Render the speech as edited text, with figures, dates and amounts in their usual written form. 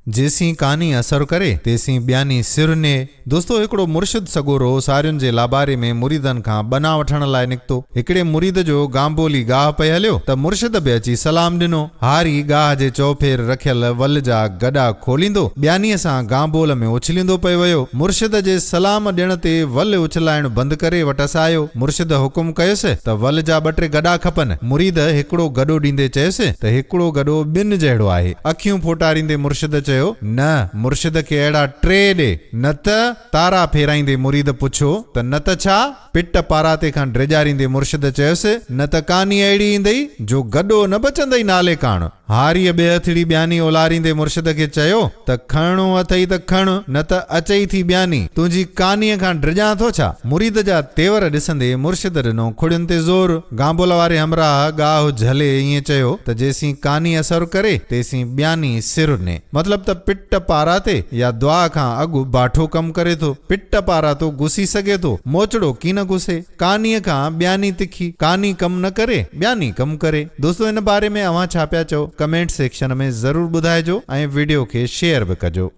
जेसी कहानी असर करे तेसी ब्यानी सिर ने। दोस्तों हिकड़ो मुर्शिद सगोरो सारियुनि जे लाबारे में मुरीदन खां बना वठण लाइ निकतो। हिकड़े मुरीद जो गांबोली गाह पे हलियो त मुर्शिद बि अची सलाम दिनो। हारी गाह जे चौफेर रखियल वल जा गडा खोलींदो ब्यानीअ सां गांबोल में उछलींदो पे वयो। मुर्शिद जे सलाम ॾियण ते वल उछलाइण बंद करे वटस आयो। मुर्शिद हुकुम कयुसि त वल जा 2-3 गडा खपन। मुरीद हिकड़ो गडो ॾींदे चयुसि त हिकड़ो गडो ॿिन जहिड़ो आहे। अखियूं फोटारींदे मुर्शिद चयो न, मुर्शिद खे अहिड़ा 3 ॾे, न त तारा फेराईंदे मुरीद पुछो त न त छा। पिट पाराते खां ड्रिजारींदे मुर्शिद चयुसि न त कानी अहिड़ी ईंदई जो गडो न बचंदई नाले काण। हारीअ ॿिए हथड़ी ब्यानी ओलारींदे मुर्शिद खे चयो त खणो अथई त खण, न त अचई थी ब्यानी, तुंहिंजी कानीअ खां ड्रिजां थो छा। मुरीद जा तेवर ॾिसंदे मुर्शिद ॾिनो खुड़ियुनि ते ज़ोर। गांबोल वारे हमराह गाह झले ईअं चयो त जेसी कानी असर करे तेसी ब्यानी सिर ने। मतलब त पिट पाराते या दुआ खां अॻु बाठो कम करे थो। पिट पारातो घुसी सघे थो, मोचड़ो की न घुसे। कानीअ खां ब्यानी तिखी, कानी कम न करे ब्यानी कम करे। दोस्तों इन बारे में अवां छा पिया चओ कमेंट सेक्शन में जरूर ॿुधाइजो ऐं वीडियो खे शेयर भी कजो।